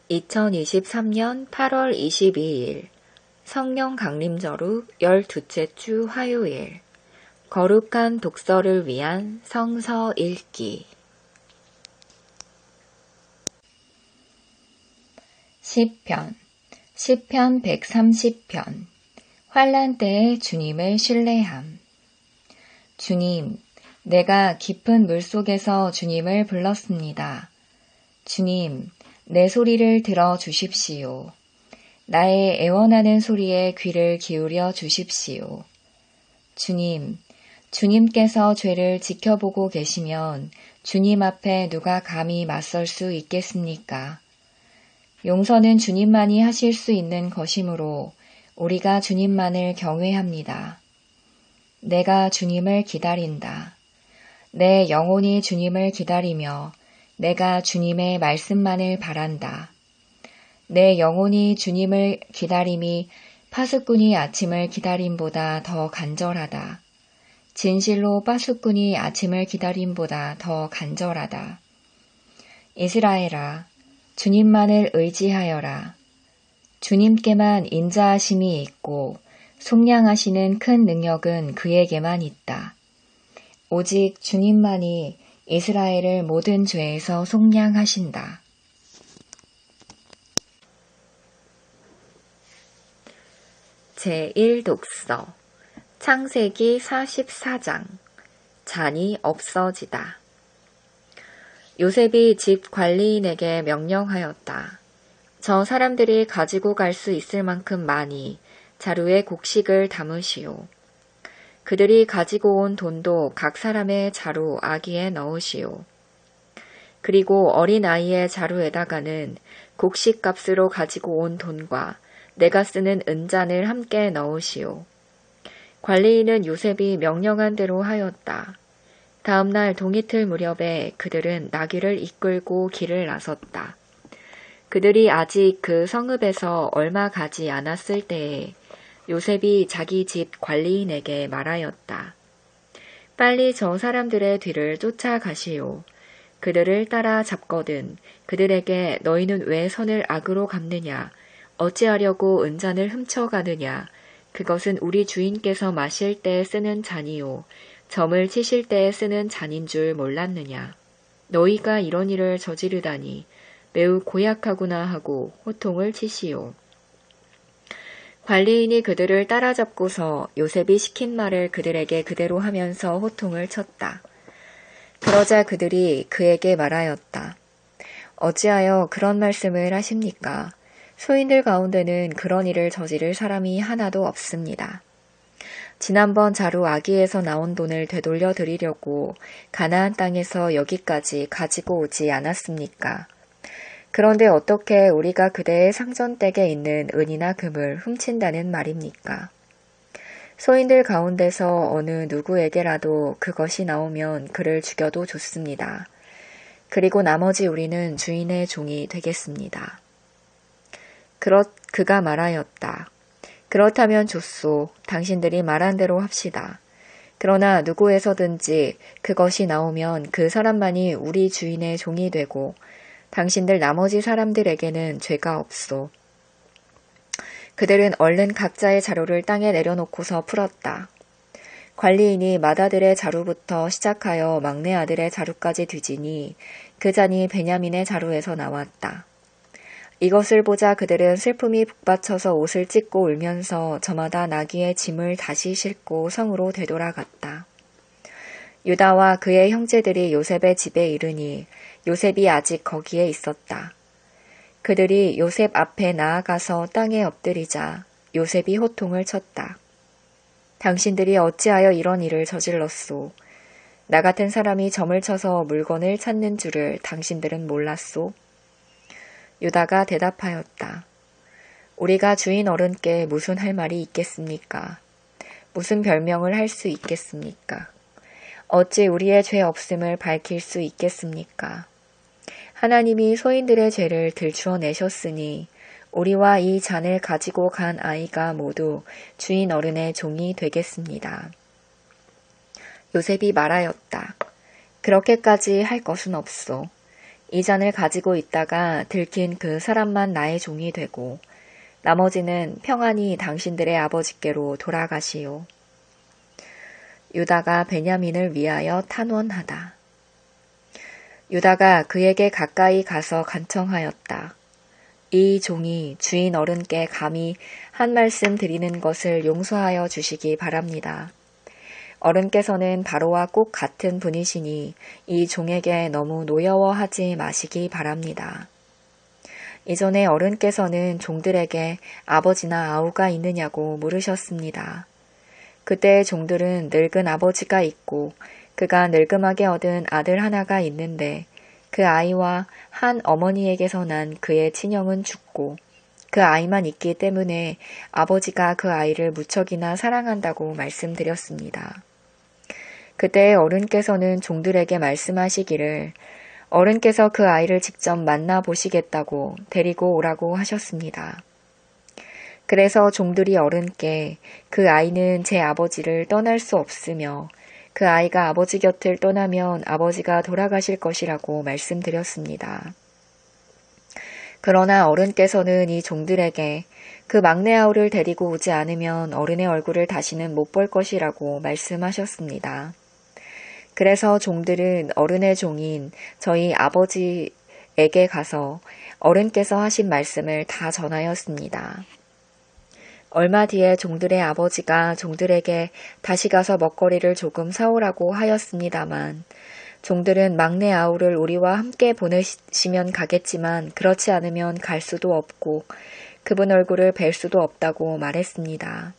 2023년 8월 22일 성령 강림절후 12째 주 화요일 거룩한 독서를 위한 성서 읽기 시편 130편 환난 때에 주님을 신뢰함. 주님, 내가 깊은 물속에서 주님을 불렀습니다. 주님, 내 소리를 들어 주십시오. 나의 애원하는 소리에 귀를 기울여 주십시오. 주님, 주님께서 죄를 지켜보고 계시면 주님 앞에 누가 감히 맞설 수 있겠습니까? 용서는 주님만이 하실 수 있는 것이므로 우리가 주님만을 경외합니다. 내가 주님을 기다린다. 내 영혼이 주님을 기다리며 내가 주님의 말씀만을 바란다. 내 영혼이 주님을 기다림이 파수꾼이 아침을 기다림보다 더 간절하다. 진실로 파수꾼이 아침을 기다림보다 더 간절하다. 이스라엘아, 주님만을 의지하여라. 주님께만 인자하심이 있고 속량하시는 큰 능력은 그에게만 있다. 오직 주님만이 이스라엘을 모든 죄에서 속량하신다. 제1독서 창세기 44장 잔이 없어지다. 요셉이 집 관리인에게 명령하였다. 저 사람들이 가지고 갈 수 있을 만큼 많이 자루에 곡식을 담으시오. 그들이 가지고 온 돈도 각 사람의 자루 아기에 넣으시오. 그리고 어린 아이의 자루에다가는 곡식 값으로 가지고 온 돈과 내가 쓰는 은잔을 함께 넣으시오. 관리인은 요셉이 명령한 대로 하였다. 다음 날 동이틀 무렵에 그들은 나귀를 이끌고 길을 나섰다. 그들이 아직 그 성읍에서 얼마 가지 않았을 때에 요셉이 자기 집 관리인에게 말하였다. 빨리 저 사람들의 뒤를 쫓아가시오. 그들을 따라 잡거든 그들에게 너희는 왜 손을 악으로 갚느냐? 어찌하려고 은잔을 훔쳐가느냐? 그것은 우리 주인께서 마실 때 쓰는 잔이요. 점을 치실 때 쓰는 잔인 줄 몰랐느냐? 너희가 이런 일을 저지르다니 매우 고약하구나 하고 호통을 치시오. 관리인이 그들을 따라잡고서 요셉이 시킨 말을 그들에게 그대로 하면서 호통을 쳤다. 그러자 그들이 그에게 말하였다. 어찌하여 그런 말씀을 하십니까? 소인들 가운데는 그런 일을 저지를 사람이 하나도 없습니다. 지난번 자루 아기에서 나온 돈을 되돌려 드리려고 가나안 땅에서 여기까지 가지고 오지 않았습니까? 그런데 어떻게 우리가 그대의 상전댁에 있는 은이나 금을 훔친다는 말입니까? 소인들 가운데서 어느 누구에게라도 그것이 나오면 그를 죽여도 좋습니다. 그리고 나머지 우리는 주인의 종이 되겠습니다. 그가 말하였다. 그렇다면 좋소. 당신들이 말한 대로 합시다. 그러나 누구에서든지 그것이 나오면 그 사람만이 우리 주인의 종이 되고 당신들 나머지 사람들에게는 죄가 없소. 그들은 얼른 각자의 자루를 땅에 내려놓고서 풀었다. 관리인이 맏아들의 자루부터 시작하여 막내 아들의 자루까지 뒤지니 그 잔이 베냐민의 자루에서 나왔다. 이것을 보자 그들은 슬픔이 북받쳐서 옷을 찢고 울면서 저마다 나귀의 짐을 다시 싣고 성으로 되돌아갔다. 유다와 그의 형제들이 요셉의 집에 이르니 요셉이 아직 거기에 있었다. 그들이 요셉 앞에 나아가서 땅에 엎드리자 요셉이 호통을 쳤다. 당신들이 어찌하여 이런 일을 저질렀소? 나 같은 사람이 점을 쳐서 물건을 찾는 줄을 당신들은 몰랐소? 유다가 대답하였다. 우리가 주인 어른께 무슨 할 말이 있겠습니까? 무슨 별명을 할 수 있겠습니까? 어찌 우리의 죄 없음을 밝힐 수 있겠습니까? 하나님이 소인들의 죄를 들추어내셨으니 우리와 이 잔을 가지고 간 아이가 모두 주인 어른의 종이 되겠습니다. 요셉이 말하였다. 그렇게까지 할 것은 없소. 이 잔을 가지고 있다가 들킨 그 사람만 나의 종이 되고 나머지는 평안히 당신들의 아버지께로 돌아가시오. 유다가 베냐민을 위하여 탄원하다. 유다가 그에게 가까이 가서 간청하였다. 이 종이 주인 어른께 감히 한 말씀 드리는 것을 용서하여 주시기 바랍니다. 어른께서는 바로와 꼭 같은 분이시니 이 종에게 너무 노여워하지 마시기 바랍니다. 이전에 어른께서는 종들에게 아버지나 아우가 있느냐고 물으셨습니다. 그때 종들은 늙은 아버지가 있고 그가 늙음하게 얻은 아들 하나가 있는데 그 아이와 한 어머니에게서 난 그의 친형은 죽고 그 아이만 있기 때문에 아버지가 그 아이를 무척이나 사랑한다고 말씀드렸습니다. 그때 어른께서는 종들에게 말씀하시기를 어른께서 그 아이를 직접 만나보시겠다고 데리고 오라고 하셨습니다. 그래서 종들이 어른께 그 아이는 제 아버지를 떠날 수 없으며 그 아이가 아버지 곁을 떠나면 아버지가 돌아가실 것이라고 말씀드렸습니다. 그러나 어른께서는 이 종들에게 그 막내 아우를 데리고 오지 않으면 어른의 얼굴을 다시는 못 볼 것이라고 말씀하셨습니다. 그래서 종들은 어른의 종인 저희 아버지에게 가서 어른께서 하신 말씀을 다 전하였습니다. 얼마 뒤에 종들의 아버지가 종들에게 다시 가서 먹거리를 조금 사오라고 하였습니다만 종들은 막내 아우를 우리와 함께 보내시면 가겠지만 그렇지 않으면 갈 수도 없고 그분 얼굴을 뵐 수도 없다고 말했습니다.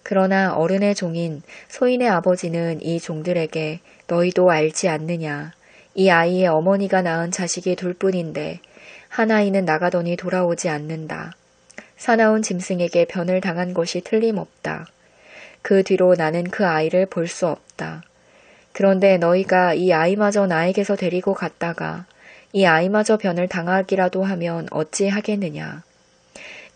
그러나 어른의 종인 소인의 아버지는 이 종들에게 너희도 알지 않느냐. 이 아이의 어머니가 낳은 자식이 둘뿐인데 한 아이는 나가더니 돌아오지 않는다. 사나운 짐승에게 변을 당한 것이 틀림없다. 그 뒤로 나는 그 아이를 볼 수 없다. 그런데 너희가 이 아이마저 나에게서 데리고 갔다가 이 아이마저 변을 당하기라도 하면 어찌 하겠느냐.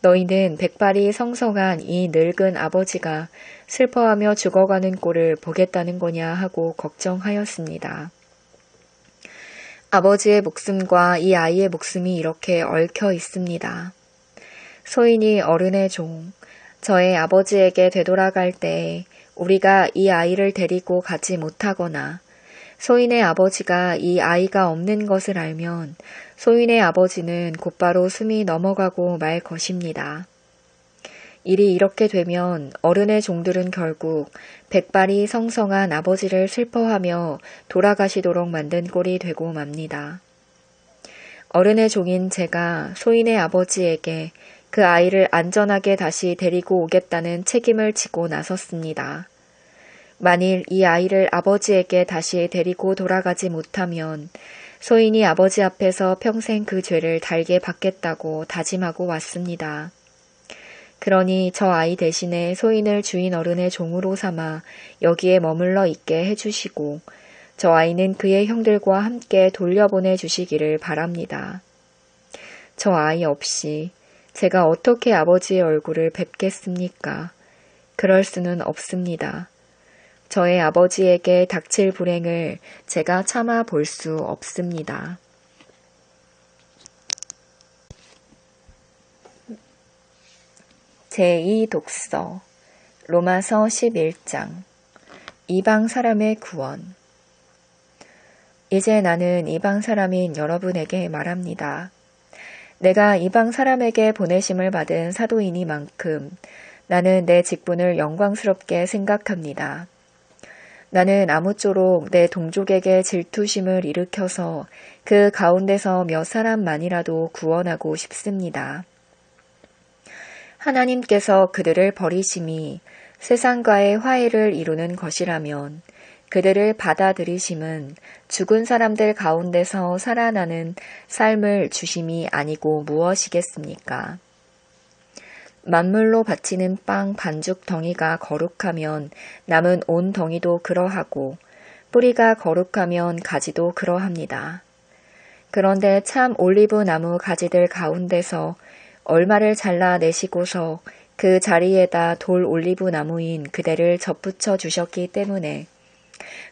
너희는 백발이 성성한 이 늙은 아버지가 슬퍼하며 죽어가는 꼴을 보겠다는 거냐 하고 걱정하였습니다. 아버지의 목숨과 이 아이의 목숨이 이렇게 얽혀 있습니다. 소인이 어른의 종, 저의 아버지에게 되돌아갈 때에 우리가 이 아이를 데리고 가지 못하거나 소인의 아버지가 이 아이가 없는 것을 알면 소인의 아버지는 곧바로 숨이 넘어가고 말 것입니다. 일이 이렇게 되면 어른의 종들은 결국 백발이 성성한 아버지를 슬퍼하며 돌아가시도록 만든 꼴이 되고 맙니다. 어른의 종인 제가 소인의 아버지에게 그 아이를 안전하게 다시 데리고 오겠다는 책임을 지고 나섰습니다. 만일 이 아이를 아버지에게 다시 데리고 돌아가지 못하면 소인이 아버지 앞에서 평생 그 죄를 달게 받겠다고 다짐하고 왔습니다. 그러니 저 아이 대신에 소인을 주인 어른의 종으로 삼아 여기에 머물러 있게 해주시고 저 아이는 그의 형들과 함께 돌려보내 주시기를 바랍니다. 저 아이 없이 제가 어떻게 아버지의 얼굴을 뵙겠습니까? 그럴 수는 없습니다. 저의 아버지에게 닥칠 불행을 제가 참아 볼 수 없습니다. 제2독서 로마서 11장 이방 사람의 구원. 이제 나는 이방 사람인 여러분에게 말합니다. 내가 이방 사람에게 보내심을 받은 사도이니만큼 나는 내 직분을 영광스럽게 생각합니다. 나는 아무쪼록 내 동족에게 질투심을 일으켜서 그 가운데서 몇 사람만이라도 구원하고 싶습니다. 하나님께서 그들을 버리심이 세상과의 화해를 이루는 것이라면 그들을 받아들이심은 죽은 사람들 가운데서 살아나는 삶을 주심이 아니고 무엇이겠습니까? 만물로 바치는 빵 반죽 덩이가 거룩하면 남은 온 덩이도 그러하고 뿌리가 거룩하면 가지도 그러합니다. 그런데 참 올리브 나무 가지들 가운데서 얼마를 잘라내시고서 그 자리에다 돌 올리브 나무인 그대를 접붙여 주셨기 때문에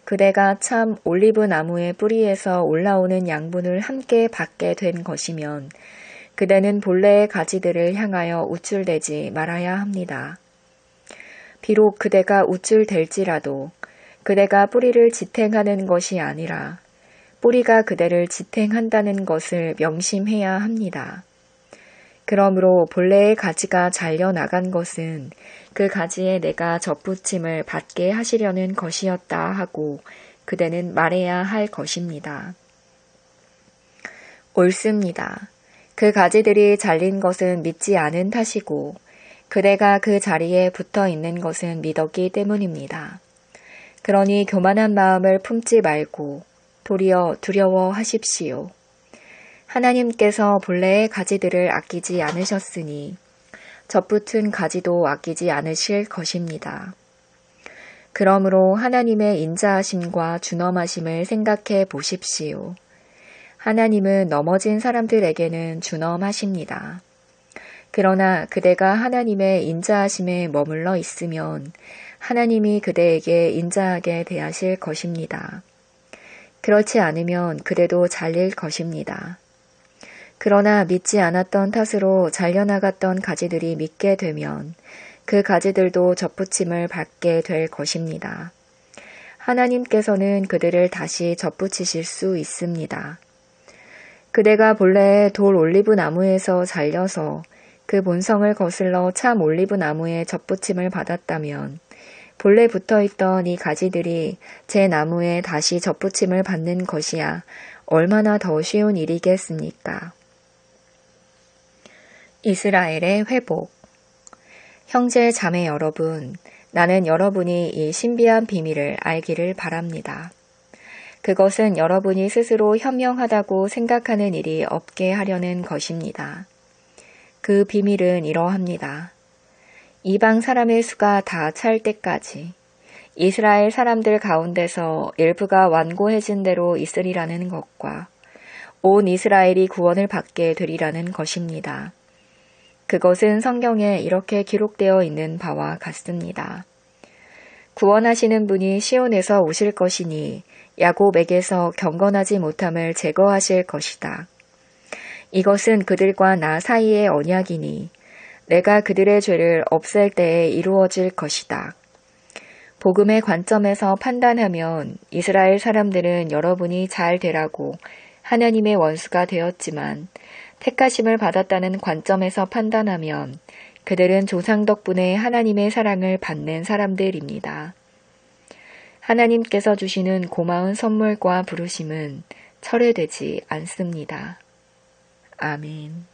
그대가 참 올리브 나무의 뿌리에서 올라오는 양분을 함께 받게 된 것이면 그대는 본래의 가지들을 향하여 우쭐대지 말아야 합니다. 비록 그대가 우쭐댈지라도 그대가 뿌리를 지탱하는 것이 아니라 뿌리가 그대를 지탱한다는 것을 명심해야 합니다. 그러므로 본래의 가지가 잘려나간 것은 그 가지에 내가 접붙임을 받게 하시려는 것이었다 하고 그대는 말해야 할 것입니다. 옳습니다. 그 가지들이 잘린 것은 믿지 않은 탓이고 그대가 그 자리에 붙어 있는 것은 믿었기 때문입니다. 그러니 교만한 마음을 품지 말고 도리어 두려워하십시오. 하나님께서 본래의 가지들을 아끼지 않으셨으니 접붙은 가지도 아끼지 않으실 것입니다. 그러므로 하나님의 인자하심과 준엄하심을 생각해 보십시오. 하나님은 넘어진 사람들에게는 준엄하십니다. 그러나 그대가 하나님의 인자하심에 머물러 있으면 하나님이 그대에게 인자하게 대하실 것입니다. 그렇지 않으면 그대도 잘릴 것입니다. 그러나 믿지 않았던 탓으로 잘려나갔던 가지들이 믿게 되면 그 가지들도 접붙임을 받게 될 것입니다. 하나님께서는 그들을 다시 접붙이실 수 있습니다. 그대가 본래 돌 올리브 나무에서 잘려서 그 본성을 거슬러 참 올리브 나무에 접붙임을 받았다면 본래 붙어있던 이 가지들이 제 나무에 다시 접붙임을 받는 것이야 얼마나 더 쉬운 일이겠습니까? 이스라엘의 회복. 형제 자매 여러분, 나는 여러분이 이 신비한 비밀을 알기를 바랍니다. 그것은 여러분이 스스로 현명하다고 생각하는 일이 없게 하려는 것입니다. 그 비밀은 이러합니다. 이방 사람의 수가 다 찰 때까지 이스라엘 사람들 가운데서 일부가 완고해진 대로 있으리라는 것과 온 이스라엘이 구원을 받게 되리라는 것입니다. 그것은 성경에 이렇게 기록되어 있는 바와 같습니다. 구원하시는 분이 시온에서 오실 것이니 야곱에게서 경건하지 못함을 제거하실 것이다. 이것은 그들과 나 사이의 언약이니 내가 그들의 죄를 없앨 때에 이루어질 것이다. 복음의 관점에서 판단하면 이스라엘 사람들은 여러분이 잘 되라고 하나님의 원수가 되었지만 택하심을 받았다는 관점에서 판단하면 그들은 조상 덕분에 하나님의 사랑을 받는 사람들입니다. 하나님께서 주시는 고마운 선물과 부르심은 철회되지 않습니다. 아멘.